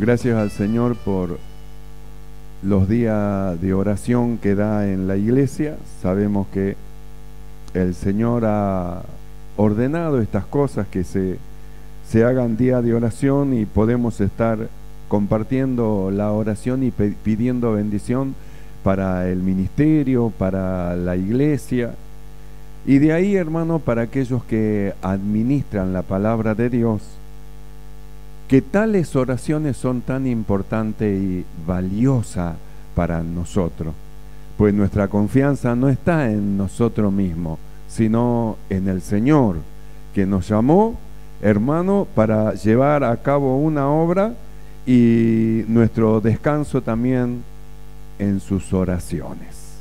Gracias al Señor por los días de oración que da en la iglesia. Sabemos que el Señor ha ordenado estas cosas, que se hagan día de oración y podemos estar compartiendo la oración y pidiendo bendición para el ministerio, para la iglesia. Y de ahí, hermano, para aquellos que administran la palabra de Dios, que tales oraciones son tan importantes y valiosas para nosotros, pues nuestra confianza no está en nosotros mismos, sino en el Señor, que nos llamó, hermano, para llevar a cabo una obra, y nuestro descanso también en sus oraciones.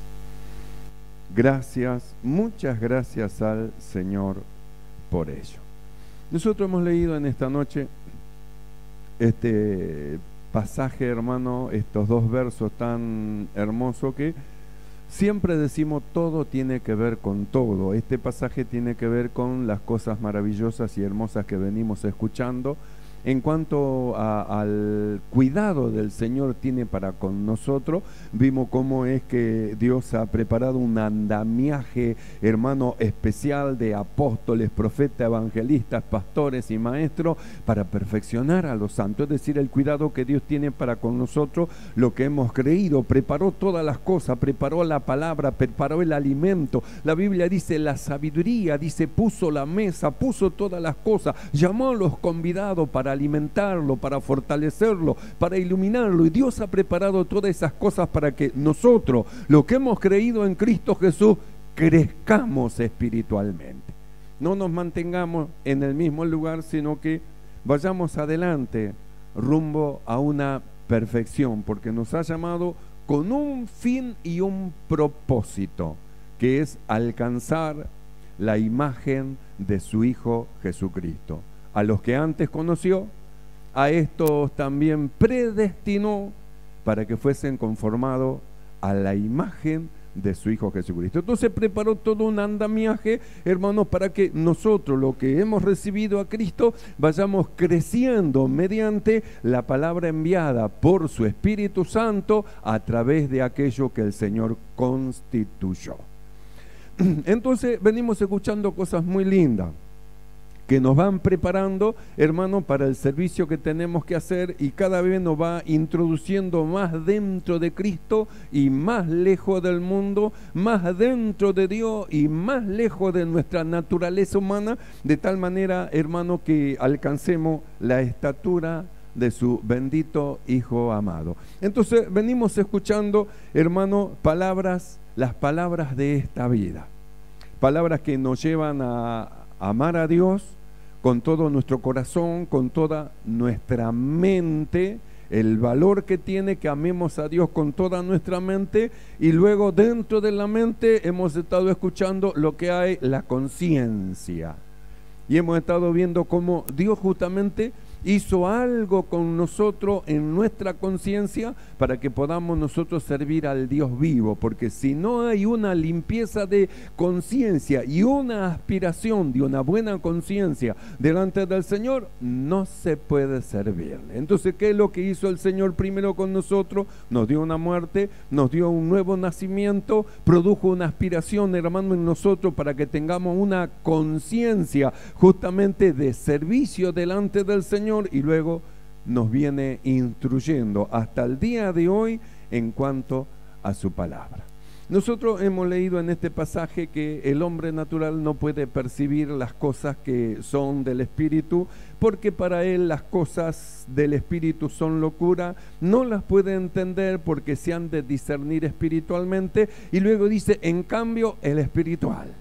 Gracias, muchas gracias al Señor por ello. Nosotros hemos leído en esta noche este pasaje, hermano, estos dos versos tan hermosos que siempre decimos todo tiene que ver con todo. Este pasaje tiene que ver con las cosas maravillosas y hermosas que venimos escuchando en cuanto al cuidado del Señor tiene para con nosotros. Vimos cómo es que Dios ha preparado un andamiaje, hermano, especial de apóstoles, profetas, evangelistas, pastores y maestros para perfeccionar a los santos. Es decir, el cuidado que Dios tiene para con nosotros, lo que hemos creído, preparó todas las cosas, preparó la palabra, preparó el alimento. La Biblia dice la sabiduría, dice puso la mesa, puso todas las cosas, llamó a los convidados para alimentarlo, para fortalecerlo, para iluminarlo, y Dios ha preparado todas esas cosas para que nosotros, lo que hemos creído en Cristo Jesús, crezcamos espiritualmente. No nos mantengamos en el mismo lugar, sino que vayamos adelante rumbo a una perfección, porque nos ha llamado con un fin y un propósito, que es alcanzar la imagen de su Hijo Jesucristo. A los que antes conoció, a estos también predestinó para que fuesen conformados a la imagen de su Hijo Jesucristo. Entonces preparó todo un andamiaje, hermanos, para que nosotros, lo que hemos recibido a Cristo, vayamos creciendo mediante la palabra enviada por su Espíritu Santo a través de aquello que el Señor constituyó. Entonces venimos escuchando cosas muy lindas que nos van preparando, hermano, para el servicio que tenemos que hacer, y cada vez nos va introduciendo más dentro de Cristo y más lejos del mundo, más dentro de Dios y más lejos de nuestra naturaleza humana, de tal manera, hermano, que alcancemos la estatura de su bendito Hijo amado. Entonces venimos escuchando, hermano, las palabras de esta vida, palabras que nos llevan a amar a Dios con todo nuestro corazón, con toda nuestra mente, el valor que tiene que amemos a Dios con toda nuestra mente, y luego dentro de la mente hemos estado escuchando lo que hay, la conciencia, y hemos estado viendo cómo Dios justamente hizo algo con nosotros en nuestra conciencia para que podamos nosotros servir al Dios vivo, porque si no hay una limpieza de conciencia y una aspiración de una buena conciencia delante del Señor, no se puede servirle. Entonces, ¿qué es lo que hizo el Señor primero con nosotros? Nos dio una muerte, nos dio un nuevo nacimiento, produjo una aspiración, hermano, en nosotros para que tengamos una conciencia justamente de servicio delante del Señor, y luego nos viene instruyendo hasta el día de hoy en cuanto a su palabra. Nosotros hemos leído en este pasaje que el hombre natural no puede percibir las cosas que son del Espíritu, porque para él las cosas del Espíritu son locura, no las puede entender porque se han de discernir espiritualmente, y luego dice, en cambio, el espiritual.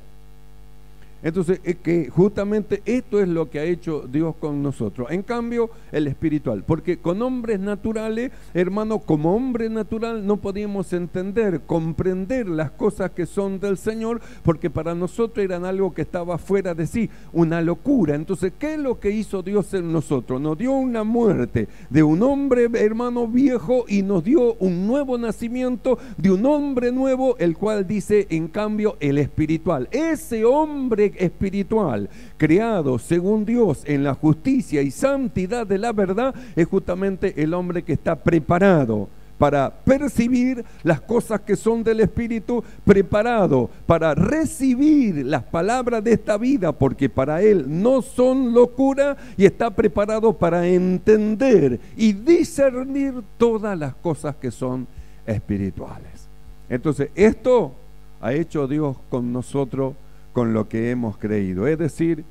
Entonces, que justamente esto es lo que ha hecho Dios con nosotros. En cambio, el espiritual, porque con hombres naturales, hermano, como hombre natural no podíamos entender, comprender las cosas que son del Señor, porque para nosotros eran algo que estaba fuera de sí, una locura. Entonces, ¿qué es lo que hizo Dios en nosotros? Nos dio una muerte de un hombre, hermano, viejo, y nos dio un nuevo nacimiento de un hombre nuevo, el cual dice, en cambio, el espiritual. Ese hombre espiritual, creado según Dios en la justicia y santidad de la verdad, es justamente el hombre que está preparado para percibir las cosas que son del Espíritu, preparado para recibir las palabras de esta vida, porque para él no son locura, y está preparado para entender y discernir todas las cosas que son espirituales. Entonces, esto ha hecho Dios con nosotros, con lo que hemos creído, es decir,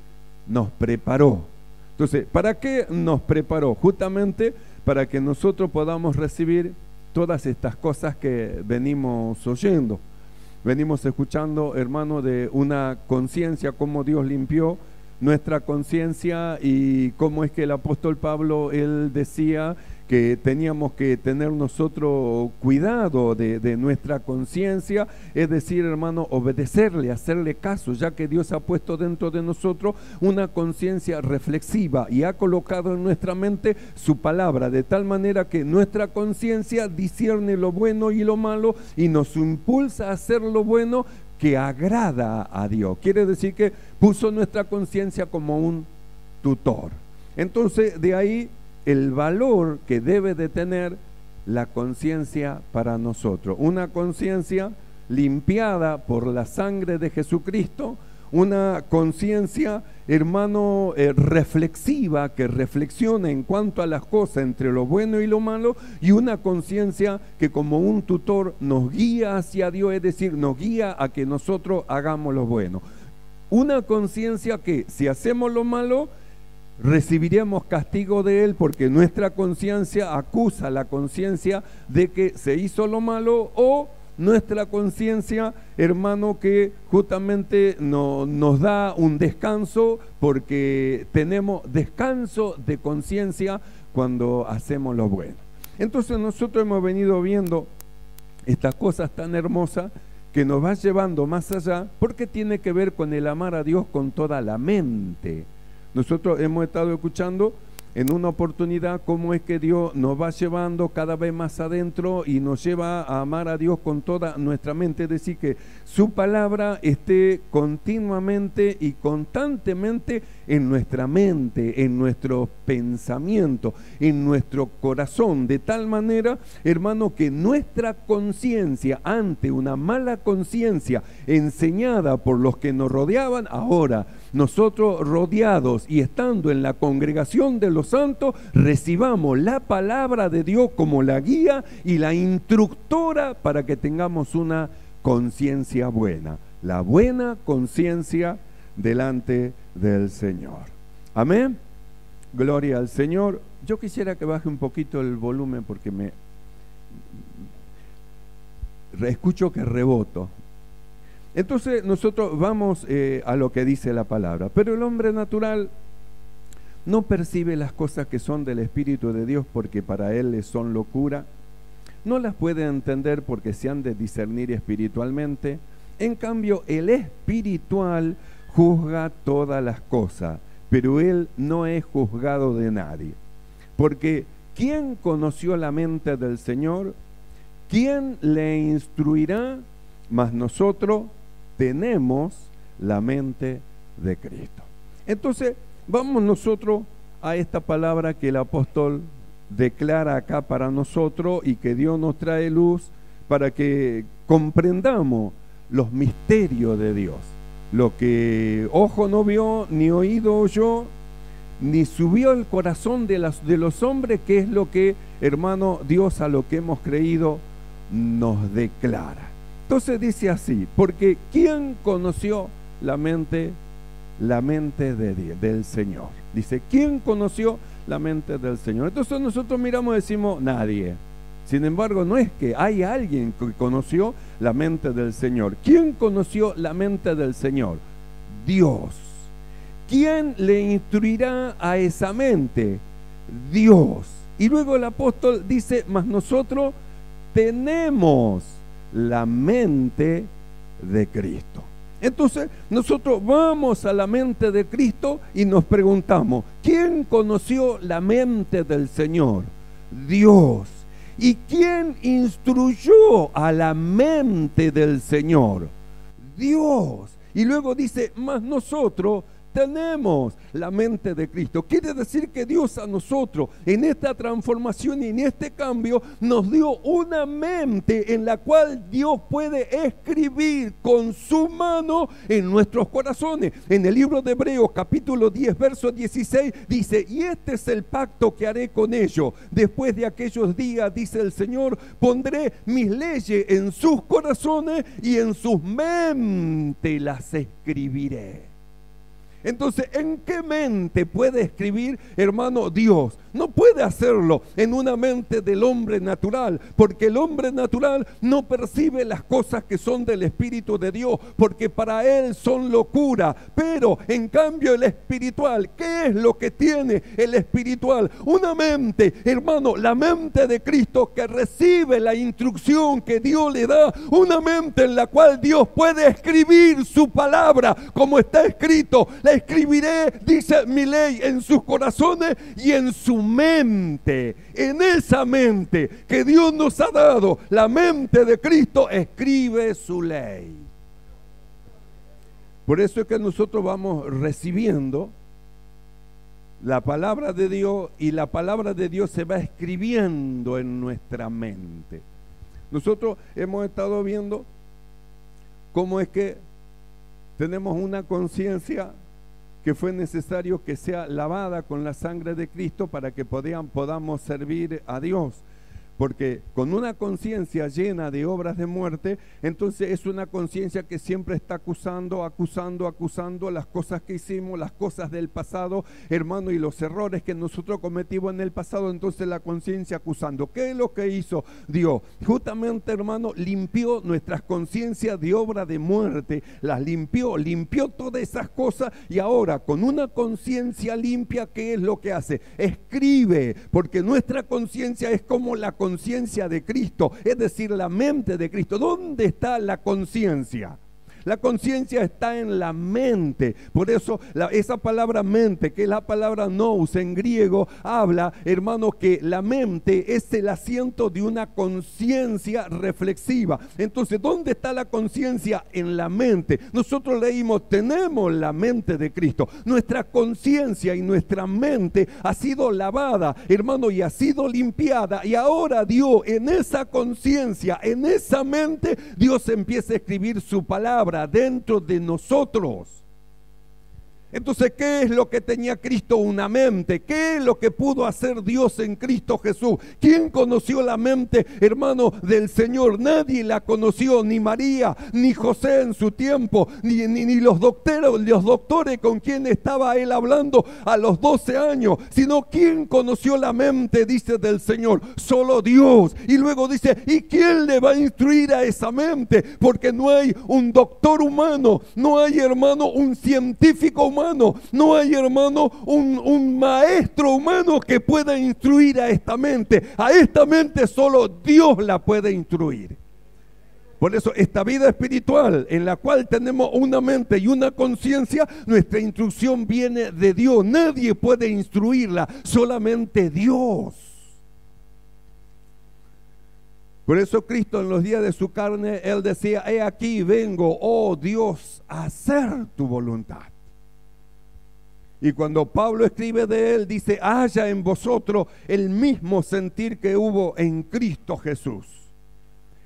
nos preparó. Entonces, ¿para qué nos preparó? Justamente para que nosotros podamos recibir todas estas cosas que venimos oyendo. Venimos escuchando, hermano, de una conciencia, cómo Dios limpió nuestra conciencia y cómo es que el apóstol Pablo, él decía que teníamos que tener nosotros cuidado de nuestra conciencia, es decir, hermano, obedecerle, hacerle caso, ya que Dios ha puesto dentro de nosotros una conciencia reflexiva y ha colocado en nuestra mente su palabra, de tal manera que nuestra conciencia discierne lo bueno y lo malo y nos impulsa a hacer lo bueno que agrada a Dios. Quiere decir que puso nuestra conciencia como un tutor. Entonces, de ahí el valor que debe de tener la conciencia para nosotros. Una conciencia limpiada por la sangre de Jesucristo, una conciencia, hermano, reflexiva, que reflexiona en cuanto a las cosas entre lo bueno y lo malo, y una conciencia que como un tutor nos guía hacia Dios, es decir, nos guía a que nosotros hagamos lo bueno. Una conciencia que si hacemos lo malo, recibiremos castigo de él, porque nuestra conciencia acusa a la conciencia de que se hizo lo malo, o nuestra conciencia, hermano, que justamente nos da un descanso, porque tenemos descanso de conciencia cuando hacemos lo bueno. Entonces nosotros hemos venido viendo estas cosas tan hermosas que nos va llevando más allá, porque tiene que ver con el amar a Dios con toda la mente. Nosotros hemos estado escuchando en una oportunidad cómo es que Dios nos va llevando cada vez más adentro y nos lleva a amar a Dios con toda nuestra mente, es decir, que su palabra esté continuamente y constantemente en nuestra mente, en nuestro pensamiento, en nuestro corazón, de tal manera, hermano, que nuestra conciencia ante una mala conciencia enseñada por los que nos rodeaban, ahora nosotros rodeados y estando en la congregación de los santos, recibamos la palabra de Dios como la guía y la instructora para que tengamos una conciencia buena, la buena conciencia delante del Señor. Amén. Gloria al Señor. Yo quisiera que baje un poquito el volumen porque me escucho que reboto. Entonces nosotros vamos a lo que dice la palabra. Pero el hombre natural no percibe las cosas que son del Espíritu de Dios, porque para él les son locura. No las puede entender porque se han de discernir espiritualmente. En cambio, el espiritual juzga todas las cosas, pero él no es juzgado de nadie. Porque ¿quién conoció la mente del Señor? ¿Quién le instruirá? Mas nosotros tenemos la mente de Cristo. Entonces, vamos nosotros a esta palabra que el apóstol declara acá para nosotros y que Dios nos trae luz para que comprendamos los misterios de Dios. Lo que ojo no vio, ni oído oyó, ni subió el corazón de los hombres, que es lo que, hermano, Dios a lo que hemos creído nos declara. Entonces dice así, porque ¿quién conoció la mente del Señor? Dice, ¿quién conoció la mente del Señor? Entonces nosotros miramos y decimos, nadie. Sin embargo, no es que hay alguien que conoció la mente del Señor. ¿Quién conoció la mente del Señor? Dios. ¿Quién le instruirá a esa mente? Dios. Y luego el apóstol dice, mas nosotros tenemos la mente de Cristo. Entonces nosotros vamos a la mente de Cristo y nos preguntamos, ¿quién conoció la mente del Señor? Dios. ¿Y quién instruyó a la mente del Señor? Dios. Y luego dice, mas nosotros tenemos la mente de Cristo. Quiere decir que Dios a nosotros, en esta transformación y en este cambio, nos dio una mente en la cual Dios puede escribir con su mano en nuestros corazones. En el libro de Hebreos, capítulo 10, verso 16, dice, y este es el pacto que haré con ellos. Después de aquellos días, dice el Señor, pondré mis leyes en sus corazones y en sus mentes las escribiré. Entonces, ¿en qué mente puede escribir, hermano, Dios? No puede hacerlo en una mente del hombre natural, porque el hombre natural no percibe las cosas que son del Espíritu de Dios, porque para él son locura. Pero, en cambio, el espiritual, ¿qué es lo que tiene el espiritual? Una mente, hermano, la mente de Cristo que recibe la instrucción que Dios le da, una mente en la cual Dios puede escribir su palabra, como está escrito. La escribiré, dice, mi ley en sus corazones y en su mente. En esa mente que Dios nos ha dado, la mente de Cristo, escribe su ley. Por eso es que nosotros vamos recibiendo la palabra de Dios, y la palabra de Dios se va escribiendo en nuestra mente. Nosotros hemos estado viendo cómo es que tenemos una conciencia que fue necesario que sea lavada con la sangre de Cristo para que podamos servir a Dios. Porque con una conciencia llena de obras de muerte, entonces es una conciencia que siempre está acusando las cosas que hicimos, las cosas del pasado, hermano, y los errores que nosotros cometimos en el pasado. Entonces la conciencia acusando. ¿Qué es lo que hizo Dios? Justamente, hermano, limpió nuestras conciencias de obra de muerte, las limpió todas esas cosas, y ahora con una conciencia limpia, ¿qué es lo que hace? Escribe, porque nuestra conciencia es como la conciencia de Cristo, es decir, la mente de Cristo. ¿Dónde está la conciencia? La conciencia está en la mente. Por eso esa palabra mente, que es la palabra nous en griego, habla, hermano, que la mente es el asiento de una conciencia reflexiva. Entonces, ¿dónde está la conciencia? En la mente. Nosotros leímos, tenemos la mente de Cristo. Nuestra conciencia y nuestra mente ha sido lavada, hermano, y ha sido limpiada, y ahora Dios, en esa conciencia, en esa mente, Dios empieza a escribir su palabra dentro de nosotros. Entonces, ¿qué es lo que tenía Cristo? Una mente. ¿Qué es lo que pudo hacer Dios en Cristo Jesús? ¿Quién conoció la mente, hermano, del Señor? Nadie la conoció, ni María, ni José en su tiempo, ni los doctores con quien estaba él hablando a los 12 años, sino ¿quién conoció la mente, dice, del Señor? Solo Dios. Y luego dice, ¿y quién le va a instruir a esa mente? Porque no hay un doctor humano, no hay, hermano, un científico humano, no hay, hermano, un maestro humano que pueda instruir a esta mente. A esta mente solo Dios la puede instruir. Por eso esta vida espiritual en la cual tenemos una mente y una conciencia, nuestra instrucción viene de Dios. Nadie puede instruirla, solamente Dios. Por eso Cristo en los días de su carne, Él decía, he aquí vengo, oh Dios, a hacer tu voluntad. Y cuando Pablo escribe de él, dice, haya en vosotros el mismo sentir que hubo en Cristo Jesús.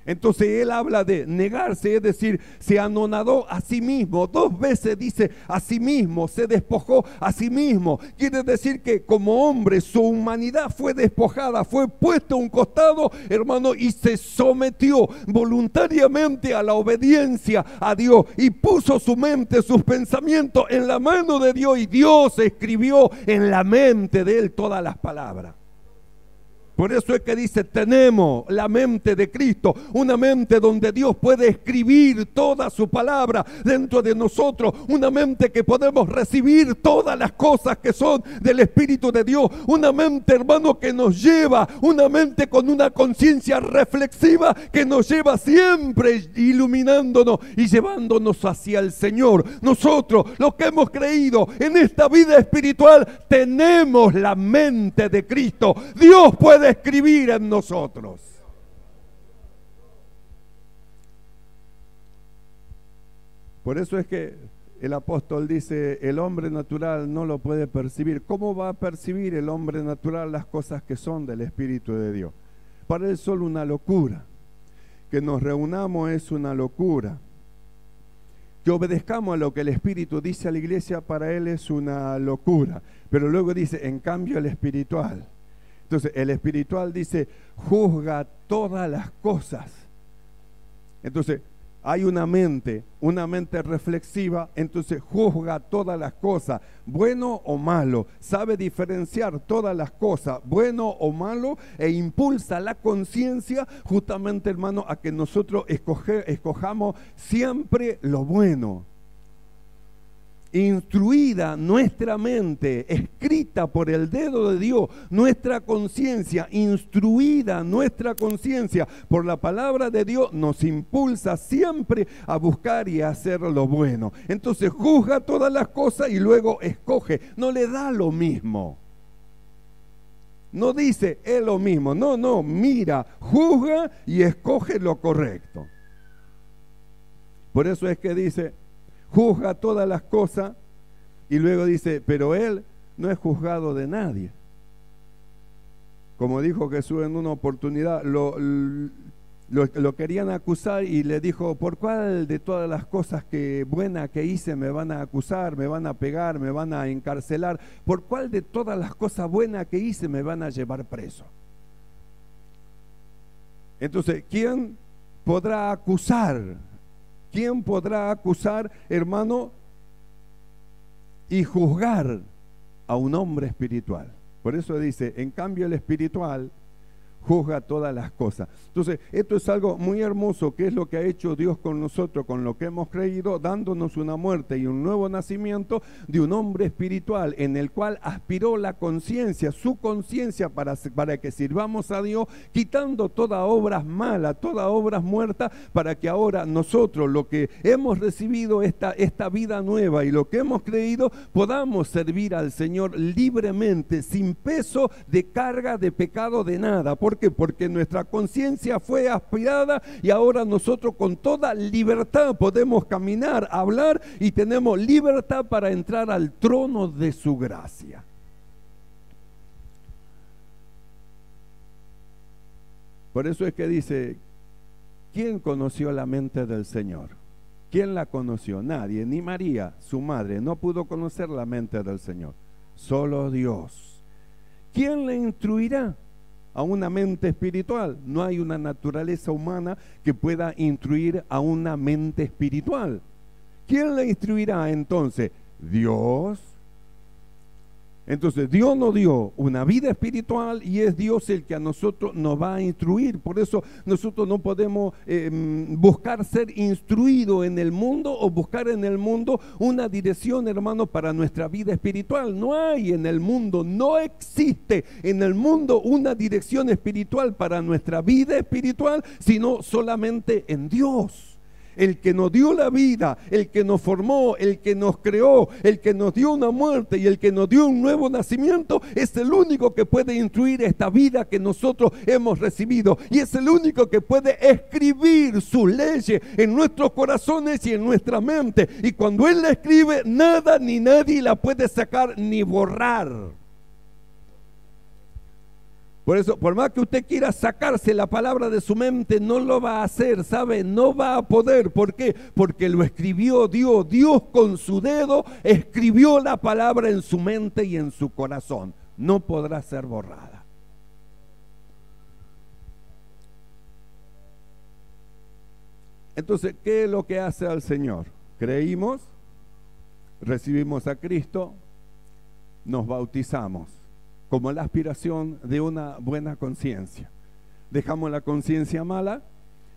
Entonces él habla de negarse, es decir, se anonadó a sí mismo. 2 veces dice a sí mismo, se despojó a sí mismo. Quiere decir que como hombre su humanidad fue despojada, fue puesto a un costado, hermano, y se sometió voluntariamente a la obediencia a Dios, y puso su mente, sus pensamientos en la mano de Dios, y Dios escribió en la mente de él todas las palabras. Por eso es que dice, tenemos la mente de Cristo, una mente donde Dios puede escribir toda su palabra dentro de nosotros, una mente que podemos recibir todas las cosas que son del Espíritu de Dios, una mente, hermano, que nos lleva, una mente con una conciencia reflexiva que nos lleva siempre iluminándonos y llevándonos hacia el Señor. Nosotros, los que hemos creído en esta vida espiritual, tenemos la mente de Cristo. Dios puede escribir en nosotros. Por eso es que el apóstol dice, el hombre natural no lo puede percibir. ¿Cómo va a percibir el hombre natural las cosas que son del Espíritu de Dios? Para él solo una locura. Que nos reunamos es una locura. Que obedezcamos a lo que el Espíritu dice a la iglesia, para él es una locura. Pero luego dice, en cambio el espiritual. Entonces el espiritual dice, juzga todas las cosas. Entonces hay una mente reflexiva, entonces juzga todas las cosas, bueno o malo, sabe diferenciar todas las cosas, bueno o malo, e impulsa la conciencia justamente, hermano, a que nosotros escojamos siempre lo bueno. Instruida nuestra mente, escrita por el dedo de Dios, nuestra conciencia, instruida nuestra conciencia por la palabra de Dios, nos impulsa siempre a buscar y a hacer lo bueno. Entonces juzga todas las cosas y luego escoge, no le da lo mismo. No dice es lo mismo, no, mira, juzga y escoge lo correcto. Por eso es que dice, juzga todas las cosas, y luego dice, pero él no es juzgado de nadie. Como dijo Jesús en una oportunidad, lo querían acusar y le dijo, ¿por cuál de todas las cosas buenas que hice me van a acusar, me van a pegar, me van a encarcelar? ¿Por cuál de todas las cosas buenas que hice me van a llevar preso? Entonces, ¿quién podrá acusar? ¿Quién podrá acusar, hermano, y juzgar a un hombre espiritual? Por eso dice, en cambio el espiritual juzga todas las cosas. Entonces, esto es algo muy hermoso, que es lo que ha hecho Dios con nosotros, con lo que hemos creído, dándonos una muerte y un nuevo nacimiento de un hombre espiritual, en el cual aspiró la conciencia, su conciencia, para que sirvamos a Dios, quitando todas obras malas, todas obras muertas, para que ahora nosotros, lo que hemos recibido, esta vida nueva y lo que hemos creído, podamos servir al Señor libremente, sin peso de carga, de pecado, de nada. ¿Por qué? Porque nuestra conciencia fue aspirada y ahora nosotros con toda libertad podemos caminar, hablar, y tenemos libertad para entrar al trono de su gracia. Por eso es que dice, ¿quién conoció la mente del Señor? ¿Quién la conoció? Nadie, ni María, su madre, no pudo conocer la mente del Señor. Solo Dios. ¿Quién le instruirá a una mente espiritual? No hay una naturaleza humana que pueda instruir a una mente espiritual. ¿Quién la instruirá entonces? Dios. Entonces Dios nos dio una vida espiritual y es Dios el que a nosotros nos va a instruir. Por eso nosotros no podemos buscar ser instruidos en el mundo o buscar en el mundo una dirección, hermano, para nuestra vida espiritual. No hay en el mundo, no existe en el mundo una dirección espiritual para nuestra vida espiritual, sino solamente en Dios. El que nos dio la vida, el que nos formó, el que nos creó, el que nos dio una muerte y el que nos dio un nuevo nacimiento, es el único que puede instruir esta vida que nosotros hemos recibido, y es el único que puede escribir sus leyes en nuestros corazones y en nuestra mente, y cuando Él la escribe, nada ni nadie la puede sacar ni borrar. Por eso, por más que usted quiera sacarse la palabra de su mente, no lo va a hacer, ¿sabe? No va a poder. ¿Por qué? Porque lo escribió Dios. Dios con su dedo escribió la palabra en su mente y en su corazón. No podrá ser borrada. Entonces, ¿qué es lo que hace al Señor? Creímos, recibimos a Cristo, nos bautizamos como la aspiración de una buena conciencia. Dejamos la conciencia mala,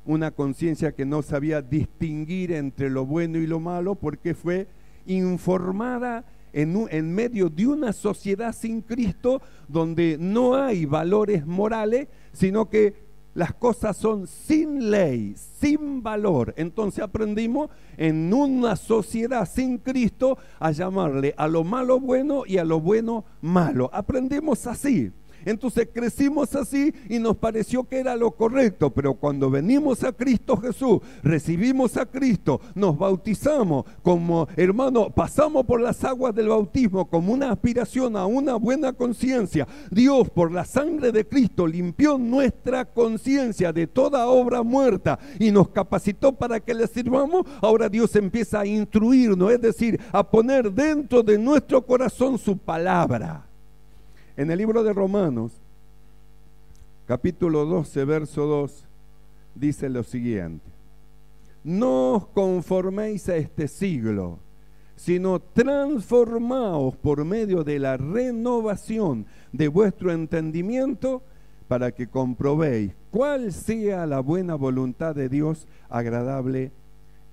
una conciencia que no sabía distinguir entre lo bueno y lo malo, porque fue informada en medio de una sociedad sin Cristo, donde no hay valores morales, sino que las cosas son sin ley, sin valor. Entonces aprendimos en una sociedad sin Cristo a llamarle a lo malo bueno y a lo bueno malo. Aprendimos así. Entonces crecimos así y nos pareció que era lo correcto, pero cuando venimos a Cristo Jesús, recibimos a Cristo, nos bautizamos como hermano, pasamos por las aguas del bautismo como una aspiración a una buena conciencia. Dios, por la sangre de Cristo, limpió nuestra conciencia de toda obra muerta y nos capacitó para que le sirvamos. Ahora Dios empieza a instruirnos, es decir, a poner dentro de nuestro corazón su palabra. En el libro de Romanos, capítulo 12, verso 2, dice lo siguiente: no os conforméis a este siglo, sino transformaos por medio de la renovación de vuestro entendimiento, para que comprobéis cuál sea la buena voluntad de Dios, agradable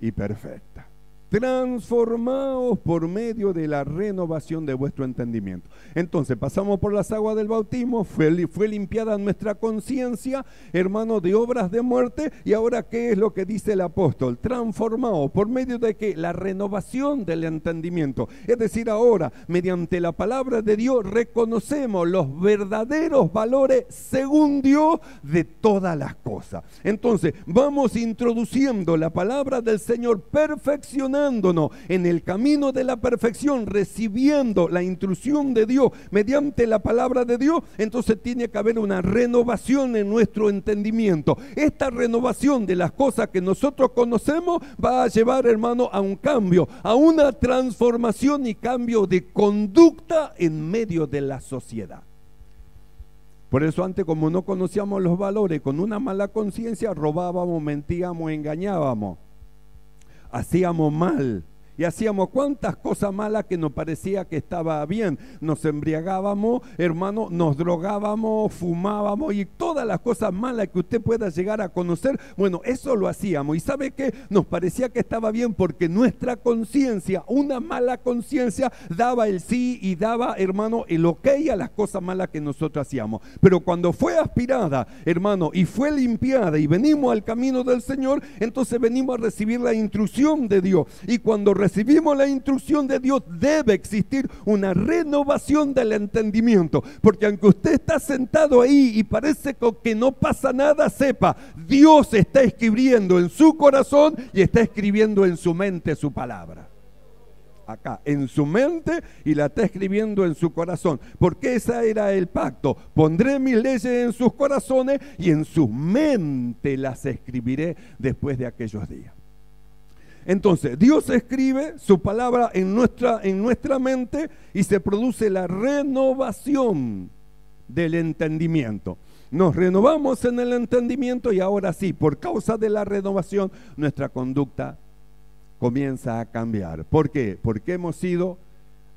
y perfecta. Transformaos por medio de la renovación de vuestro entendimiento. Entonces pasamos por las aguas del bautismo, fue limpiada nuestra conciencia, hermano, de obras de muerte. Y ahora, ¿qué es lo que dice el apóstol? Transformaos por medio de ¿qué? La renovación del entendimiento. Es decir, ahora, mediante la palabra de Dios, reconocemos los verdaderos valores según Dios de todas las cosas. Entonces vamos introduciendo la palabra del Señor, perfeccionándonos en el camino de la perfección, recibiendo la instrucción de Dios mediante la palabra de Dios. Entonces tiene que haber una renovación en nuestro entendimiento. Esta renovación de las cosas que nosotros conocemos va a llevar, hermano, a un cambio, a una transformación y cambio de conducta en medio de la sociedad. Por eso antes, como no conocíamos los valores, con una mala conciencia robábamos, mentíamos, engañábamos, hacíamos mal y hacíamos cuantas cosas malas que nos parecía que estaba bien. Nos embriagábamos, hermano, nos drogábamos, fumábamos y todas las cosas malas que usted pueda llegar a conocer. Bueno, eso lo hacíamos. ¿Y sabe qué? Nos parecía que estaba bien porque nuestra conciencia, una mala conciencia, daba el sí y daba, hermano, el ok a las cosas malas que nosotros hacíamos. Pero cuando fue aspirada, hermano, y fue limpiada y venimos al camino del Señor, entonces venimos a recibir la instrucción de Dios. Y cuando recibimos la instrucción de Dios, debe existir una renovación del entendimiento, porque aunque usted está sentado ahí y parece que no pasa nada, sepa, Dios está escribiendo en su corazón y está escribiendo en su mente su palabra. Acá, en su mente, y la está escribiendo en su corazón, porque ese era el pacto: pondré mis leyes en sus corazones y en su mente las escribiré después de aquellos días. Entonces Dios escribe su palabra en nuestra mente y se produce la renovación del entendimiento. Nos renovamos en el entendimiento y ahora sí, por causa de la renovación, nuestra conducta comienza a cambiar. ¿Por qué? Porque hemos sido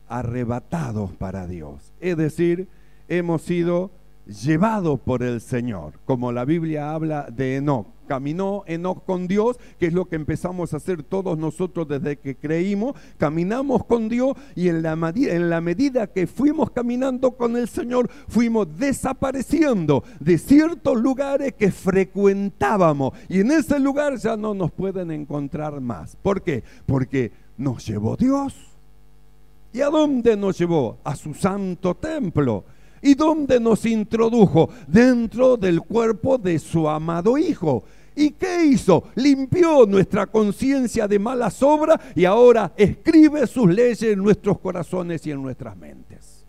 arrebatados para Dios. Es decir, hemos sido llevados por el Señor, como la Biblia habla de Enoc. Caminó Enoc con Dios, que es lo que empezamos a hacer todos nosotros desde que creímos. Caminamos con Dios y en la medida que fuimos caminando con el Señor, fuimos desapareciendo de ciertos lugares que frecuentábamos, y en ese lugar ya no nos pueden encontrar más. ¿Por qué? Porque nos llevó Dios. ¿Y a dónde nos llevó? A su santo templo. ¿Y dónde nos introdujo? Dentro del cuerpo de su amado Hijo. ¿Y qué hizo? Limpió nuestra conciencia de malas obras y ahora escribe sus leyes en nuestros corazones y en nuestras mentes.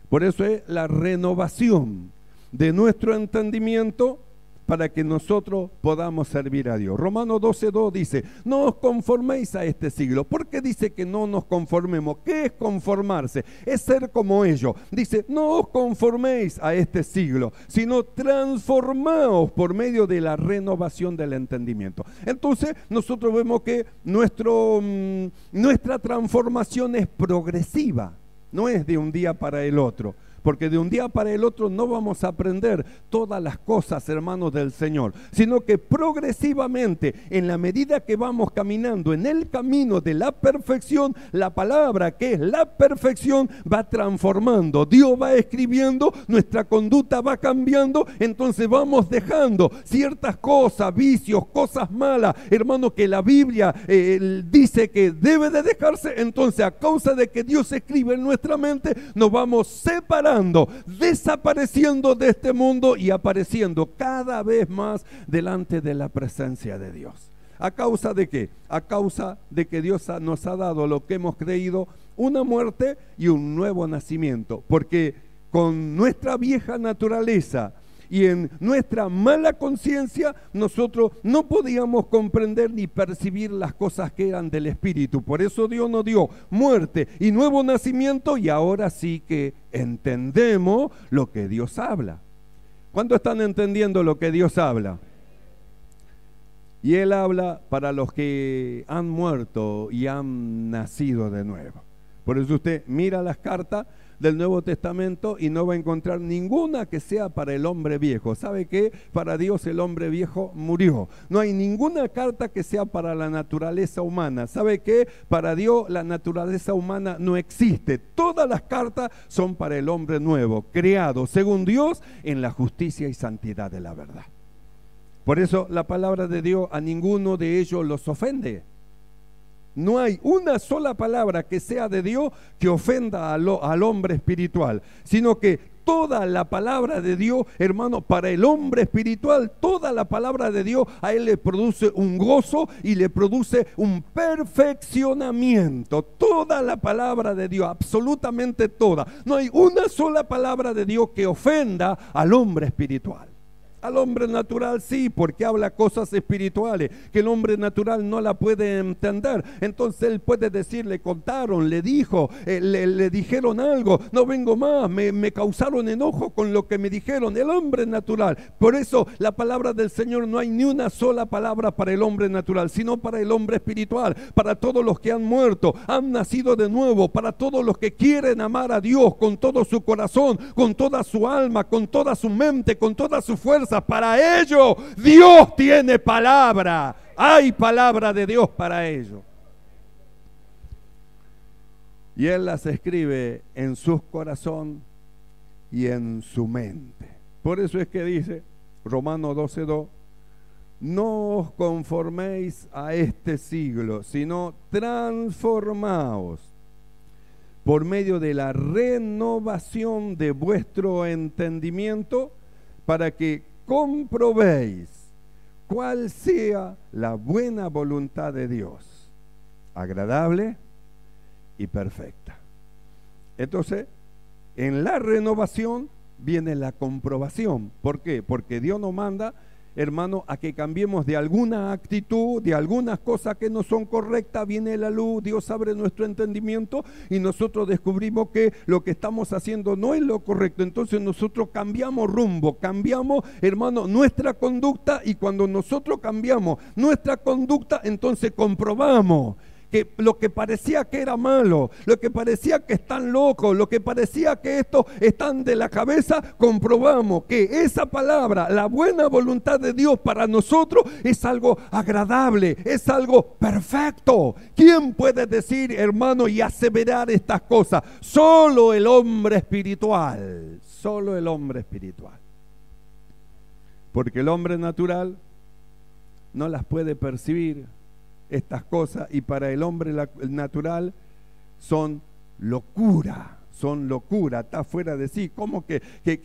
Por eso es la renovación de nuestro entendimiento, para que nosotros podamos servir a Dios. Romanos 12:2 dice: no os conforméis a este siglo. ¿Por qué dice que no nos conformemos? ¿Qué es conformarse? Es ser como ellos. Dice: no os conforméis a este siglo, sino transformaos por medio de la renovación del entendimiento. Entonces nosotros vemos que nuestra transformación es progresiva, no es de un día para el otro. Porque de un día para el otro no vamos a aprender todas las cosas, hermanos, del Señor, sino que progresivamente, en la medida que vamos caminando en el camino de la perfección, la palabra, que es la perfección, va transformando. Dios va escribiendo, nuestra conducta va cambiando, entonces vamos dejando ciertas cosas, vicios, cosas malas, hermanos, que la Biblia dice que debe de dejarse. Entonces, a causa de que Dios escribe en nuestra mente, nos vamos separando separando, desapareciendo de este mundo y apareciendo cada vez más delante de la presencia de Dios. ¿A causa de qué? A causa de que Dios nos ha dado lo que hemos creído, una muerte y un nuevo nacimiento. Porque con nuestra vieja naturaleza y en nuestra mala conciencia, nosotros no podíamos comprender ni percibir las cosas que eran del Espíritu. Por eso Dios nos dio muerte y nuevo nacimiento, y ahora sí que entendemos lo que Dios habla. ¿Cuántos están entendiendo lo que Dios habla? Y Él habla para los que han muerto y han nacido de nuevo. Por eso usted mira las cartas del Nuevo Testamento y no va a encontrar ninguna que sea para el hombre viejo. ¿Sabe qué? Para Dios el hombre viejo murió. No hay ninguna carta que sea para la naturaleza humana. ¿Sabe qué? Para Dios la naturaleza humana no existe. Todas las cartas son para el hombre nuevo, creado según Dios en la justicia y santidad de la verdad. Por eso la palabra de Dios a ninguno de ellos los ofende. No hay una sola palabra que sea de Dios que ofenda al hombre espiritual, sino que toda la palabra de Dios, hermano, para el hombre espiritual, toda la palabra de Dios a él le produce un gozo y le produce un perfeccionamiento. Toda la palabra de Dios, absolutamente toda. No hay una sola palabra de Dios que ofenda al hombre espiritual. Al hombre natural sí, porque habla cosas espirituales que el hombre natural no la puede entender. Entonces él puede decir, le contaron, le dijo, le dijeron algo, no vengo más, me causaron enojo con lo que me dijeron. El hombre natural. Por eso la palabra del Señor, no hay ni una sola palabra para el hombre natural, sino para el hombre espiritual, para todos los que han muerto, han nacido de nuevo, para todos los que quieren amar a Dios con todo su corazón, con toda su alma, con toda su mente, con toda su fuerza. Para ello Dios tiene palabra. Hay palabra de Dios para ello. Y Él las escribe en su corazón y en su mente. Por eso es que dice Romanos 12:2: no os conforméis a este siglo, sino transformaos por medio de la renovación de vuestro entendimiento, para que comprobéis cuál sea la buena voluntad de Dios, agradable y perfecta. Entonces, en la renovación viene la comprobación. ¿Por qué? Porque Dios nos manda, hermano, a que cambiemos de alguna actitud, de algunas cosas que no son correctas. Viene la luz, Dios abre nuestro entendimiento y nosotros descubrimos que lo que estamos haciendo no es lo correcto. Entonces nosotros cambiamos rumbo, cambiamos, hermano, nuestra conducta, y cuando nosotros cambiamos nuestra conducta, entonces comprobamos que lo que parecía que era malo, lo que parecía que están locos, lo que parecía que estos están de la cabeza, comprobamos que esa palabra, la buena voluntad de Dios para nosotros, es algo agradable, es algo perfecto. ¿Quién puede decir, hermano, y aseverar estas cosas? Solo el hombre espiritual, solo el hombre espiritual. Porque el hombre natural no las puede percibir, estas cosas, y para el hombre natural son locura, está fuera de sí. ¿Cómo que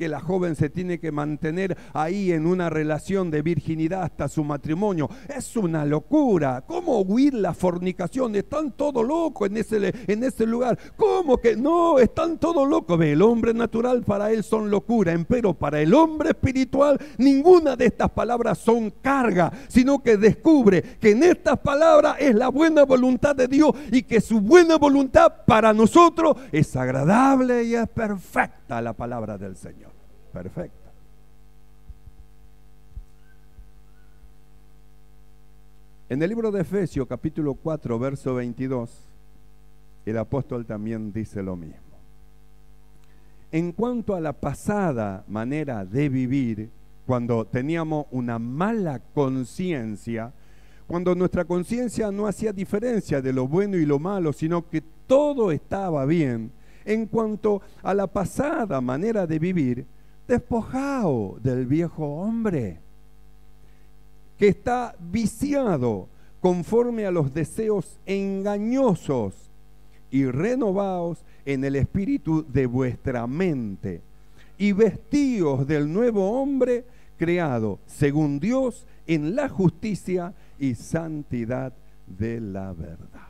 la joven se tiene que mantener ahí en una relación de virginidad hasta su matrimonio? Es una locura. ¿Cómo huir la fornicación? Están todos locos en ese lugar. ¿Cómo que no? Están todos locos. Ve, el hombre natural, para él son locura, pero para el hombre espiritual ninguna de estas palabras son carga, sino que descubre que en estas palabras es la buena voluntad de Dios, y que su buena voluntad para nosotros es agradable y es perfecta. La palabra del Señor, perfecta. En el libro de Efesios capítulo 4 verso 22, el apóstol también dice lo mismo. En cuanto a la pasada manera de vivir, cuando teníamos una mala conciencia, cuando nuestra conciencia no hacía diferencia de lo bueno y lo malo, sino que todo estaba bien, en cuanto a la pasada manera de vivir, despojaos del viejo hombre, que está viciado conforme a los deseos engañosos, y renovaos en el espíritu de vuestra mente, y vestíos del nuevo hombre creado según Dios en la justicia y santidad de la verdad.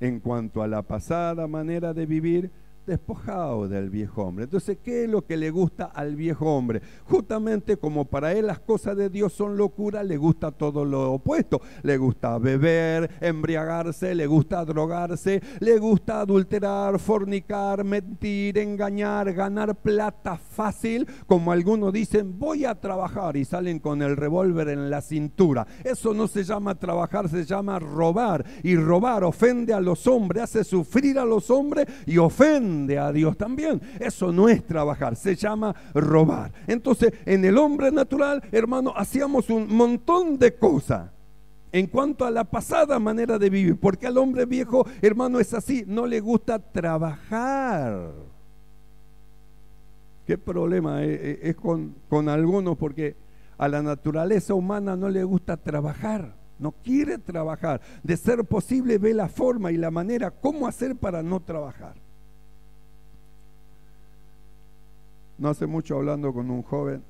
En cuanto a la pasada manera de vivir, despojado del viejo hombre. Entonces, ¿qué es lo que le gusta al viejo hombre? Justamente como para él las cosas de Dios son locura, le gusta todo lo opuesto. Le gusta beber, embriagarse, le gusta drogarse, le gusta adulterar, fornicar, mentir, engañar, ganar plata fácil. Como algunos dicen, voy a trabajar y salen con el revólver en la cintura. Eso no se llama trabajar, se llama robar. Y robar ofende a los hombres, hace sufrir a los hombres y ofende a Dios también. Eso no es trabajar, se llama robar. Entonces, en el hombre natural, hermano, hacíamos un montón de cosas en cuanto a la pasada manera de vivir, porque al hombre viejo, hermano, es así, no le gusta trabajar. ¿Qué problema es con algunos? Porque a la naturaleza humana no le gusta trabajar, no quiere trabajar. De ser posible, ve la forma y la manera cómo hacer para no trabajar. No hace mucho, hablando con un joven,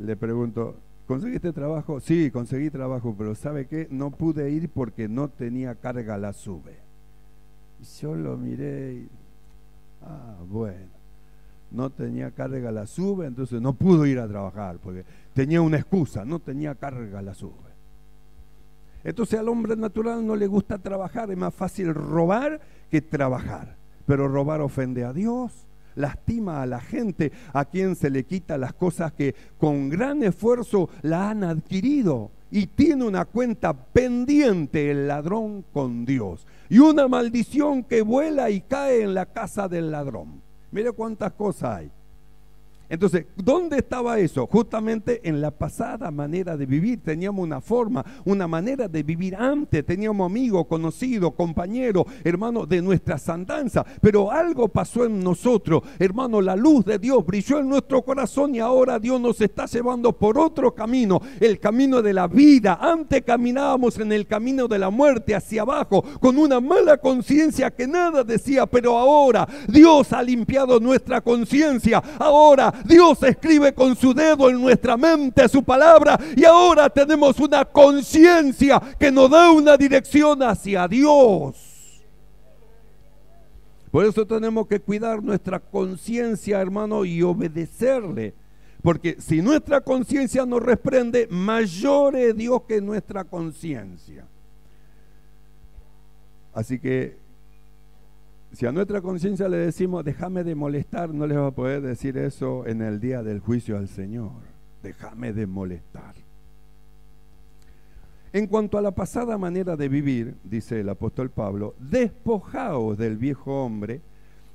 le pregunto, ¿conseguiste trabajo? Sí, conseguí trabajo, pero ¿sabe qué? No pude ir porque no tenía carga la SUBE. Y yo lo miré y, bueno, no tenía carga la SUBE, entonces no pudo ir a trabajar, porque tenía una excusa, no tenía carga la SUBE. Entonces al hombre natural no le gusta trabajar, es más fácil robar que trabajar, pero robar ofende a Dios. Lastima a la gente a quien se le quita las cosas que con gran esfuerzo la han adquirido, y tiene una cuenta pendiente el ladrón con Dios, y una maldición que vuela y cae en la casa del ladrón. Mire cuántas cosas hay. Entonces, ¿dónde estaba eso? Justamente en la pasada manera de vivir. Teníamos una forma, una manera de vivir antes. Teníamos amigos, conocidos, compañeros, hermanos, de nuestras andanzas. Pero algo pasó en nosotros, hermano. La luz de Dios brilló en nuestro corazón y ahora Dios nos está llevando por otro camino, el camino de la vida. Antes caminábamos en el camino de la muerte, hacia abajo, con una mala conciencia que nada decía. Pero ahora Dios ha limpiado nuestra conciencia. Ahora Dios escribe con su dedo en nuestra mente su palabra, y ahora tenemos una conciencia que nos da una dirección hacia Dios. Por eso tenemos que cuidar nuestra conciencia, hermano, y obedecerle, porque si nuestra conciencia nos reprende, mayor es Dios que nuestra conciencia. Así que si a nuestra conciencia le decimos, déjame de molestar, no les va a poder decir eso en el día del juicio al Señor. Déjame de molestar. En cuanto a la pasada manera de vivir, dice el apóstol Pablo, despojaos del viejo hombre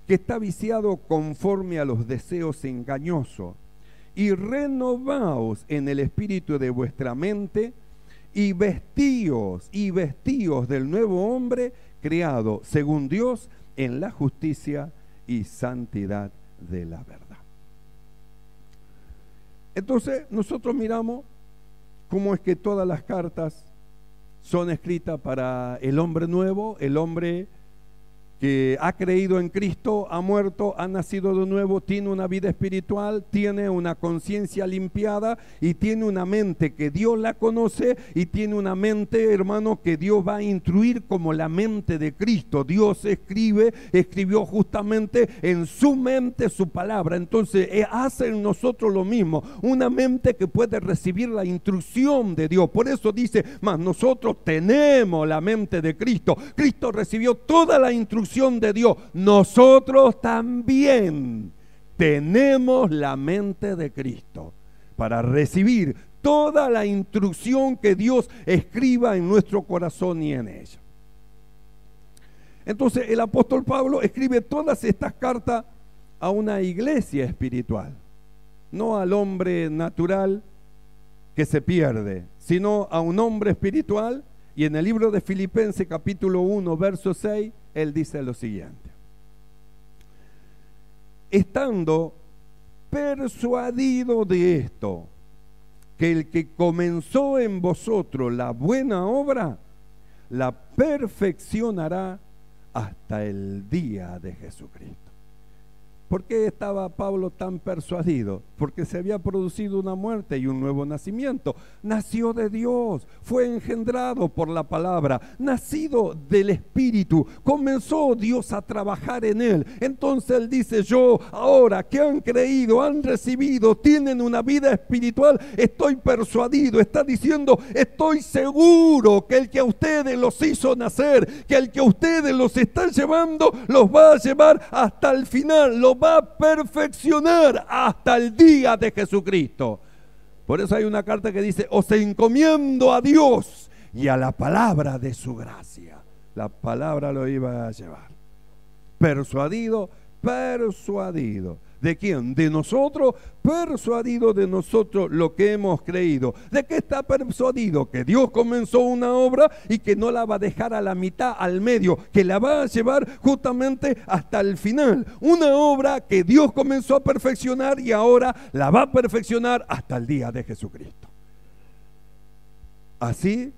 que está viciado conforme a los deseos engañosos, y renovaos en el espíritu de vuestra mente, y vestíos del nuevo hombre creado según Dios en la justicia y santidad de la verdad. Entonces nosotros miramos cómo es que todas las cartas son escritas para el hombre nuevo, el hombre que ha creído en Cristo, ha muerto, ha nacido de nuevo, tiene una vida espiritual, tiene una conciencia limpiada y tiene una mente que Dios la conoce, y tiene una mente, hermano, que Dios va a instruir como la mente de Cristo. Dios escribió justamente en su mente su palabra. Entonces hace en nosotros lo mismo, una mente que puede recibir la instrucción de Dios. Por eso dice, mas nosotros tenemos la mente de Cristo. Cristo recibió toda la instrucción de Dios, nosotros también tenemos la mente de Cristo para recibir toda la instrucción que Dios escriba en nuestro corazón y en ella. Entonces el apóstol Pablo escribe todas estas cartas a una iglesia espiritual, no al hombre natural que se pierde, sino a un hombre espiritual. Y en el libro de Filipenses capítulo 1 verso 6, él dice lo siguiente: estando persuadido de esto, que el que comenzó en vosotros la buena obra, la perfeccionará hasta el día de Jesucristo. ¿Por qué estaba Pablo tan persuadido? Porque se había producido una muerte y un nuevo nacimiento. Nació de Dios, fue engendrado por la palabra, nacido del Espíritu. Comenzó Dios a trabajar en él. Entonces él dice: yo ahora que han creído, han recibido, tienen una vida espiritual, estoy persuadido. Está diciendo: estoy seguro que el que a ustedes los hizo nacer, que el que a ustedes los está llevando, los va a llevar hasta el final, los va a perfeccionar hasta el día de Jesucristo. Por eso hay una carta que dice: os encomiendo a Dios y a la palabra de su gracia. La palabra lo iba a llevar. Persuadido. ¿De quién? De nosotros, persuadido de nosotros lo que hemos creído. ¿De qué está persuadido? Que Dios comenzó una obra y que no la va a dejar a la mitad, al medio, que la va a llevar justamente hasta el final. Una obra que Dios comenzó a perfeccionar y ahora la va a perfeccionar hasta el día de Jesucristo. Así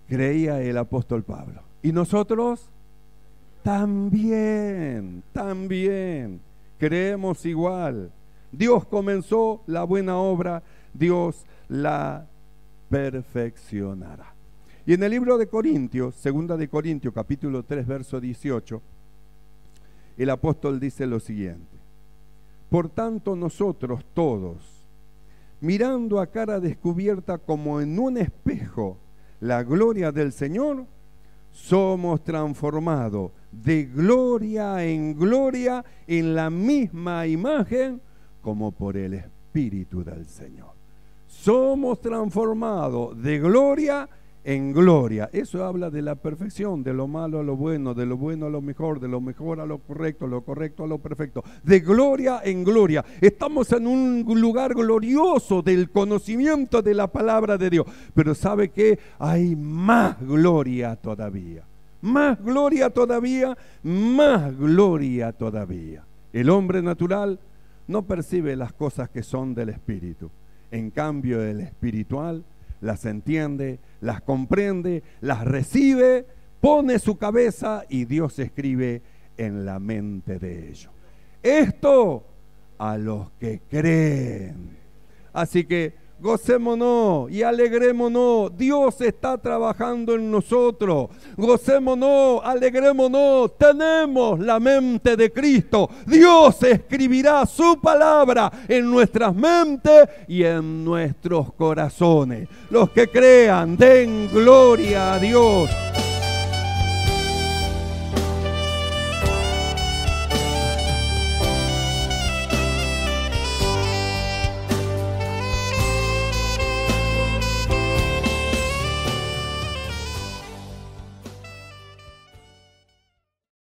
creía el apóstol Pablo. Y nosotros también creemos igual. Dios comenzó la buena obra, Dios la perfeccionará. Y en el libro de Corintios, segunda de Corintios, capítulo 3, verso 18, el apóstol dice lo siguiente: por tanto nosotros todos, mirando a cara descubierta como en un espejo la gloria del Señor, somos transformados de gloria en gloria en la misma imagen como por el Espíritu del Señor. Somos transformados de gloria en gloria. Eso habla de la perfección, de lo malo a lo bueno, de lo bueno a lo mejor, de lo mejor a lo correcto a lo perfecto. De gloria en gloria. Estamos en un lugar glorioso del conocimiento de la palabra de Dios. Pero ¿sabe qué? Hay más gloria todavía. Más gloria todavía, más gloria todavía. El hombre natural no percibe las cosas que son del Espíritu. En cambio, el espiritual las entiende, las comprende, las recibe, pone su cabeza y Dios escribe en la mente de ellos. Esto a los que creen. Así que gocémonos y alegrémonos. Dios está trabajando en nosotros. Gocémonos, alegrémonos. Tenemos la mente de Cristo. Dios escribirá su palabra en nuestras mentes y en nuestros corazones. Los que crean, den gloria a Dios.